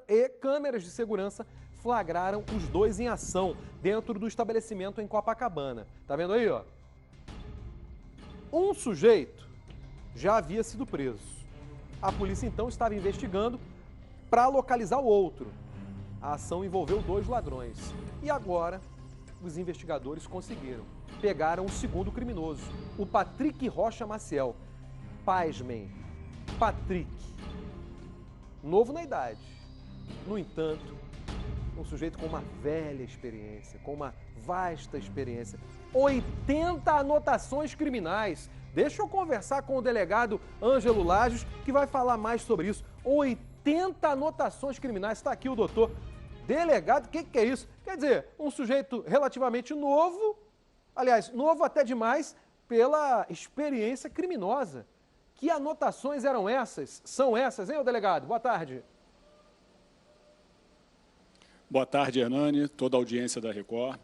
e câmeras de segurança flagraram os dois em ação dentro do estabelecimento em Copacabana. Tá vendo aí, ó? Um sujeito já havia sido preso. A polícia então estava investigando para localizar o outro. A ação envolveu dois ladrões. E agora, os investigadores conseguiram. Pegaram o segundo criminoso, o Patrick Rocha Maciel. Pasmem, Patrick, novo na idade. No entanto, um sujeito com uma velha experiência, com uma vasta experiência. 80 anotações criminais. Deixa eu conversar com o delegado Ângelo Lages, que vai falar mais sobre isso. 80 anotações criminais. Está aqui o doutor. Delegado, o que é isso? Quer dizer, um sujeito relativamente novo, aliás, novo até demais, pela experiência criminosa. Que anotações eram essas? São essas, hein, ô delegado? Boa tarde. Boa tarde, Hernani, toda a audiência da Record.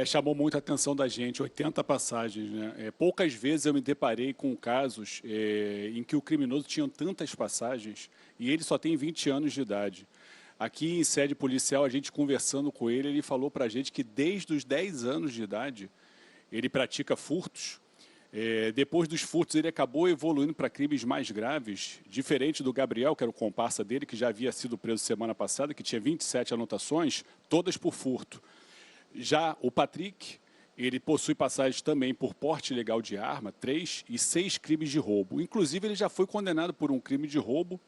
Chamou muito a atenção da gente, 80 passagens, né? Poucas vezes eu me deparei com casos em que o criminoso tinha tantas passagens e ele só tem 20 anos de idade. Aqui em sede policial, a gente conversando com ele, ele falou para a gente que desde os 10 anos de idade ele pratica furtos. Depois dos furtos, ele acabou evoluindo para crimes mais graves, diferente do Gabriel, que era o comparsa dele, que já havia sido preso semana passada, que tinha 27 anotações, todas por furto. Já o Patrick, ele possui passagens também por porte ilegal de arma, 3 e 6 crimes de roubo. Inclusive, ele já foi condenado por um crime de roubo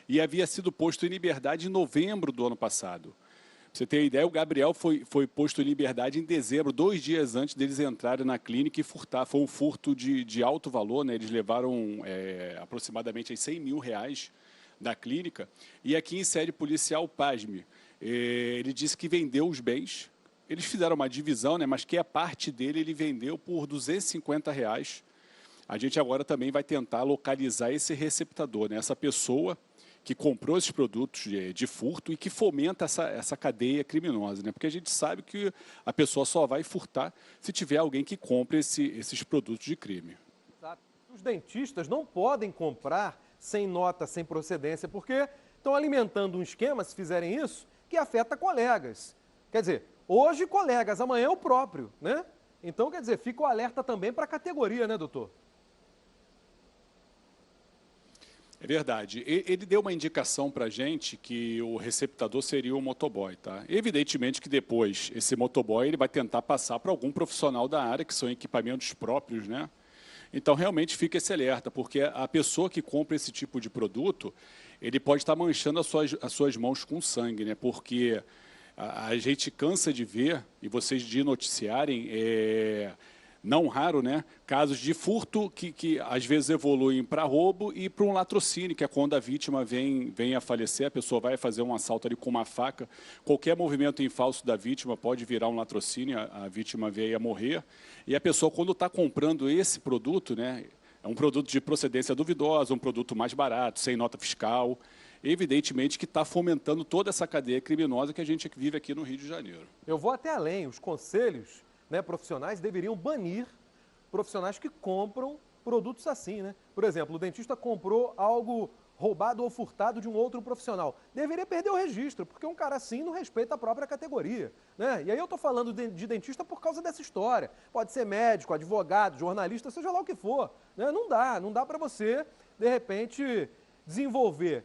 e havia sido posto em liberdade em novembro do ano passado. Pra você ter ideia, o Gabriel foi posto em liberdade em dezembro, 2 dias antes deles entrarem na clínica e furtar. Foi um furto de alto valor, né? Eles levaram aproximadamente R$100 mil da clínica. E aqui em sede policial, pasme, ele disse que vendeu os bens. Eles fizeram uma divisão, né? Mas que a parte dele ele vendeu por R$250. A gente agora também vai tentar localizar esse receptador, né? Essa pessoa que comprou esses produtos de furto e que fomenta essa cadeia criminosa, né? Porque a gente sabe que a pessoa só vai furtar se tiver alguém que compre esses produtos de crime. Exato. Os dentistas não podem comprar sem nota, sem procedência, porque estão alimentando um esquema, se fizerem isso, que afeta colegas. Quer dizer, hoje colegas, amanhã o próprio, né? Então, quer dizer, fica o alerta também para a categoria, né, doutor? É verdade. Ele deu uma indicação para a gente que o receptador seria o motoboy, tá? Evidentemente que depois esse motoboy ele vai tentar passar para algum profissional da área, que são equipamentos próprios, né? Então, realmente fica esse alerta, porque a pessoa que compra esse tipo de produto, ele pode estar manchando as suas mãos com sangue, né? Porque a gente cansa de ver, e vocês de noticiarem, não raro, né, casos de furto que às vezes evoluem para roubo e para um latrocínio, que é quando a vítima vem a falecer, a pessoa vai fazer um assalto ali com uma faca, qualquer movimento em falso da vítima pode virar um latrocínio, a vítima veio a morrer, e a pessoa quando está comprando esse produto, né, é um produto de procedência duvidosa, um produto mais barato, sem nota fiscal, evidentemente que está fomentando toda essa cadeia criminosa que a gente vive aqui no Rio de Janeiro. Eu vou até além, os conselhos, né, profissionais deveriam banir profissionais que compram produtos assim, né? Por exemplo, o dentista comprou algo roubado ou furtado de um outro profissional. Deveria perder o registro, porque um cara assim não respeita a própria categoria, né? E aí eu estou falando de dentista por causa dessa história. Pode ser médico, advogado, jornalista, seja lá o que for, né? Não dá para você, de repente, desenvolver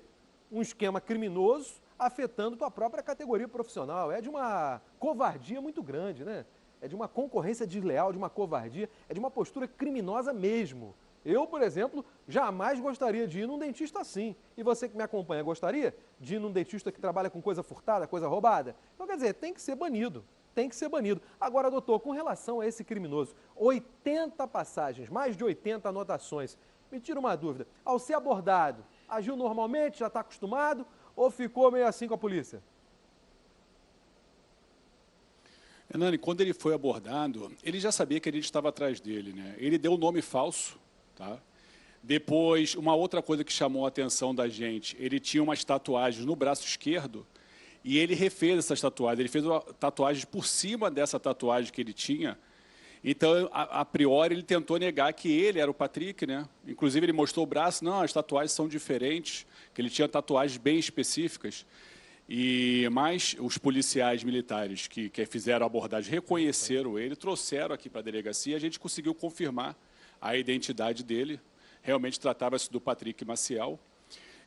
um esquema criminoso afetando tua própria categoria profissional. É de uma covardia muito grande, né? É de uma concorrência desleal, de uma covardia, é de uma postura criminosa mesmo. Eu, por exemplo, jamais gostaria de ir num dentista assim. E você que me acompanha, gostaria de ir num dentista que trabalha com coisa furtada, coisa roubada? Então, quer dizer, tem que ser banido. Tem que ser banido. Agora, doutor, com relação a esse criminoso, 80 passagens, mais de 80 anotações. Me tira uma dúvida. Ao ser abordado, agiu normalmente, já está acostumado ou ficou meio assim com a polícia? Hernani, quando ele foi abordado, ele já sabia que a gente estava atrás dele, né? Ele deu um nome falso, tá? Depois, uma outra coisa que chamou a atenção da gente, ele tinha umas tatuagens no braço esquerdo e ele refez essas tatuagens. Ele fez uma tatuagem por cima dessa tatuagem que ele tinha. Então, a priori, ele tentou negar que ele era o Patrick, né? Inclusive, ele mostrou o braço. Não, as tatuagens são diferentes, que ele tinha tatuagens bem específicas. Mas os policiais militares que fizeram a abordagem reconheceram ele, trouxeram aqui para a delegacia e a gente conseguiu confirmar a identidade dele. Realmente tratava-se do Patrick Maciel.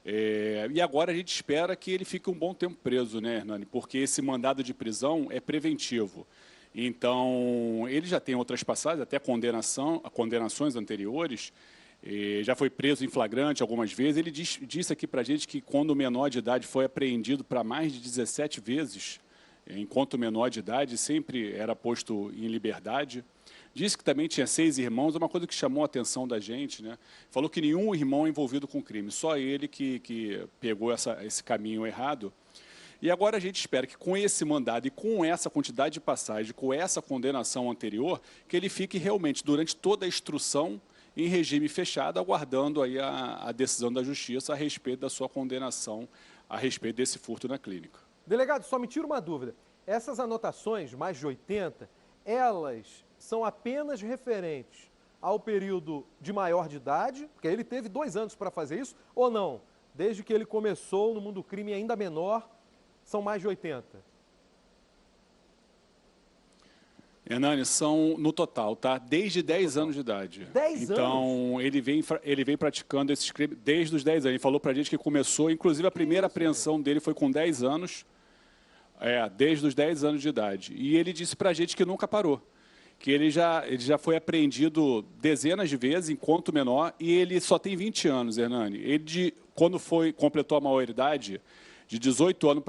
E agora a gente espera que ele fique um bom tempo preso, né, Hernani? Porque esse mandado de prisão é preventivo. Então, ele já tem outras passagens, até condenações anteriores. Já foi preso em flagrante algumas vezes. Ele disse aqui para a gente que quando o menor de idade foi apreendido para mais de 17 vezes, enquanto menor de idade, sempre era posto em liberdade. Disse que também tinha 6 irmãos, é uma coisa que chamou a atenção da gente, né? Falou que nenhum irmão é envolvido com crime, só ele que pegou esse caminho errado. E agora a gente espera que com esse mandado e com essa quantidade de passagem, com essa condenação anterior, que ele fique realmente durante toda a instrução em regime fechado, aguardando aí a decisão da Justiça a respeito da sua condenação, a respeito desse furto na clínica. Delegado, só me tira uma dúvida. Essas anotações, mais de 80, elas são apenas referentes ao período de maior de idade, porque ele teve 2 anos para fazer isso, ou não? Desde que ele começou no mundo do crime ainda menor, são mais de 80? Hernani, são no total, tá? Desde 10 anos de idade. 10 anos? Então, ele vem praticando esses crimes desde os 10 anos. Ele falou pra gente que começou, inclusive a primeira apreensão dele foi com 10 anos, desde os 10 anos de idade. E ele disse pra gente que nunca parou, que ele já foi apreendido dezenas de vezes enquanto menor e ele só tem 20 anos, Hernani. Ele, quando completou a maioridade, de 18 anos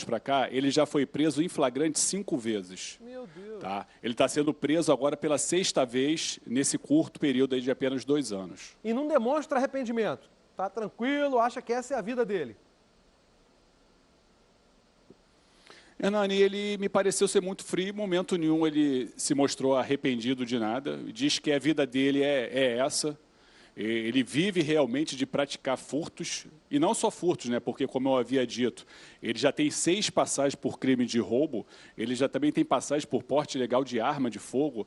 para cá, ele já foi preso em flagrante 5 vezes. Meu Deus. Tá? Ele está sendo preso agora pela 6ª vez nesse curto período aí de apenas 2 anos. E não demonstra arrependimento. Tá tranquilo, acha que essa é a vida dele. Hernani, ele me pareceu ser muito frio, em momento nenhum ele se mostrou arrependido de nada, diz que a vida dele é essa. Ele vive realmente de praticar furtos, e não só furtos, né? Porque, como eu havia dito, ele já tem 6 passagens por crime de roubo, ele já também tem passagem por porte ilegal de arma de fogo,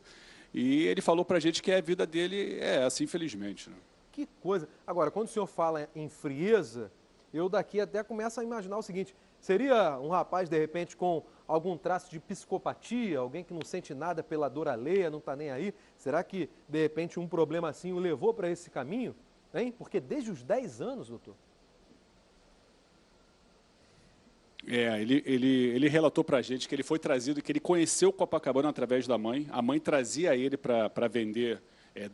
e ele falou para a gente que a vida dele é essa, infelizmente. Né? Que coisa. Agora, quando o senhor fala em frieza, eu daqui até começo a imaginar o seguinte, seria um rapaz, de repente, com algum traço de psicopatia, alguém que não sente nada pela dor alheia, não está nem aí? Será que, de repente, um problema assim o levou para esse caminho? Hein? Porque desde os 10 anos, doutor. Ele relatou para a gente que ele foi trazido, que ele conheceu Copacabana através da mãe. A mãe trazia ele para vender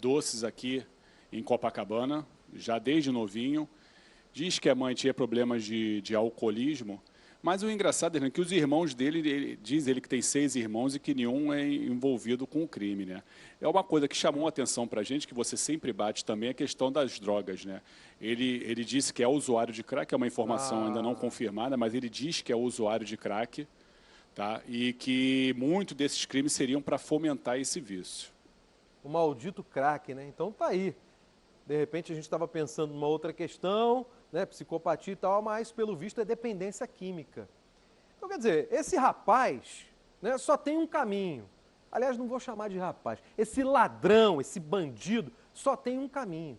doces aqui em Copacabana, já desde novinho. Diz que a mãe tinha problemas de alcoolismo. Mas o engraçado é que os irmãos dele, diz ele que tem 6 irmãos e que nenhum é envolvido com o crime, né? É uma coisa que chamou a atenção para a gente, que você sempre bate também, a questão das drogas, né? Ele disse que é usuário de crack, é uma informação ainda não confirmada, mas ele diz que é usuário de crack, tá? E que muito desses crimes seriam para fomentar esse vício. O maldito crack, né? Então tá aí. De repente a gente estava pensando numa outra questão, né, psicopatia e tal, mas pelo visto é dependência química. Então quer dizer, esse rapaz, né, só tem um caminho. Aliás, não vou chamar de rapaz. Esse ladrão, esse bandido, só tem um caminho.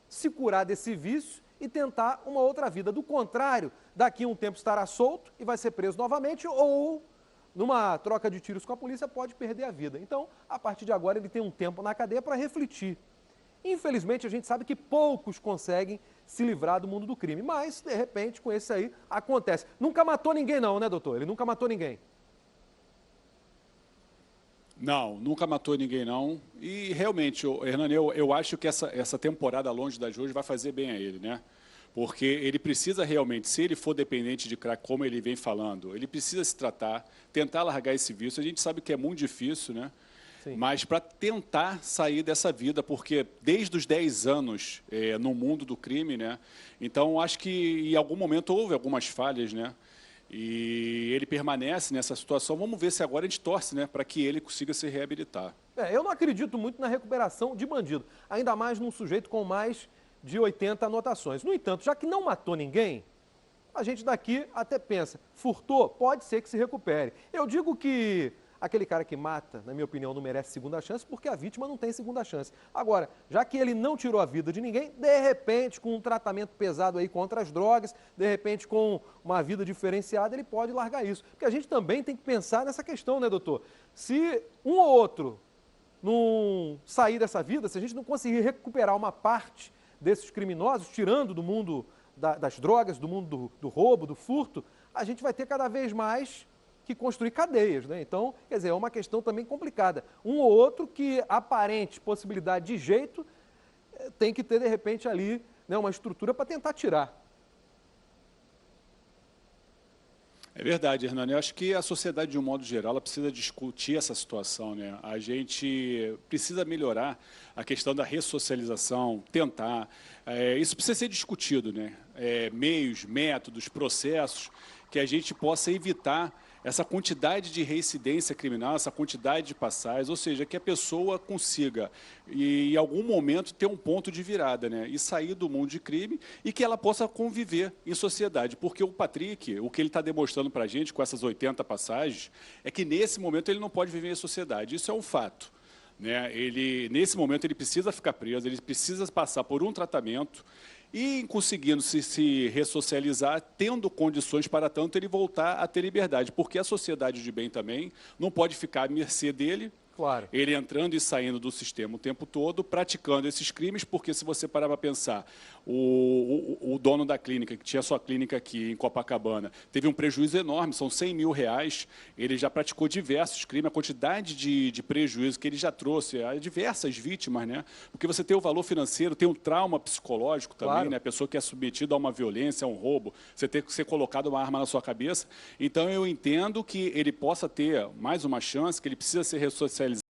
Se curar desse vício e tentar uma outra vida. Do contrário, daqui a um tempo estará solto e vai ser preso novamente ou, numa troca de tiros com a polícia, pode perder a vida. Então, a partir de agora, ele tem um tempo na cadeia para refletir. Infelizmente, a gente sabe que poucos conseguem se livrar do mundo do crime, mas, de repente, com esse aí, acontece. Nunca matou ninguém não, né, doutor? Ele nunca matou ninguém. Não, nunca matou ninguém não. E, realmente, Hernani, eu acho que essa temporada longe das ruas vai fazer bem a ele, né? Porque ele precisa realmente, se ele for dependente de crack, como ele vem falando, ele precisa se tratar, tentar largar esse vício. A gente sabe que é muito difícil, né? Mas para tentar sair dessa vida, porque desde os 10 anos no mundo do crime, né? Então, acho que em algum momento houve algumas falhas, né? E ele permanece nessa situação. Vamos ver se agora a gente torce, né? Para que ele consiga se reabilitar. Eu não acredito muito na recuperação de bandido, ainda mais num sujeito com mais de 80 anotações. No entanto, já que não matou ninguém, a gente daqui até pensa, furtou, pode ser que se recupere. Eu digo que aquele cara que mata, na minha opinião, não merece segunda chance porque a vítima não tem segunda chance. Agora, já que ele não tirou a vida de ninguém, de repente, com um tratamento pesado aí contra as drogas, de repente com uma vida diferenciada, ele pode largar isso. Porque a gente também tem que pensar nessa questão, né, doutor? Se um ou outro não sair dessa vida, se a gente não conseguir recuperar uma parte desses criminosos, tirando do mundo das drogas, do mundo do roubo, do furto, a gente vai ter cada vez mais que construir cadeias, né? Então, quer dizer, é uma questão também complicada. Um ou outro que aparente possibilidade de jeito tem que ter, de repente, ali, né, uma estrutura para tentar tirar. É verdade, Hernani. Eu acho que a sociedade, de um modo geral, ela precisa discutir essa situação, né? A gente precisa melhorar a questão da ressocialização, tentar. Isso precisa ser discutido, né? Meios, métodos, processos, que a gente possa evitar essa quantidade de reincidência criminal, essa quantidade de passagens, ou seja, que a pessoa consiga, em algum momento, ter um ponto de virada, né? E sair do mundo de crime e que ela possa conviver em sociedade. Porque o Patrick, o que ele está demonstrando para a gente com essas 80 passagens, é que, nesse momento, ele não pode viver em sociedade. Isso é um fato, né? Nesse momento, ele precisa ficar preso, ele precisa passar por um tratamento e, conseguindo se ressocializar, tendo condições para tanto, ele voltar a ter liberdade. Porque a sociedade de bem também não pode ficar à mercê dele, claro, ele entrando e saindo do sistema o tempo todo, praticando esses crimes, porque, se você parar para pensar, o dono da clínica, que tinha sua clínica aqui em Copacabana, teve um prejuízo enorme, são 100 mil reais, ele já praticou diversos crimes, a quantidade de prejuízo que ele já trouxe a diversas vítimas, né? Porque você tem o valor financeiro, tem um trauma psicológico também, claro, né? A pessoa que é submetida a uma violência, a um roubo, você ter que ser colocado uma arma na sua cabeça. Então, eu entendo que ele possa ter mais uma chance, que ele precisa ser ressocializado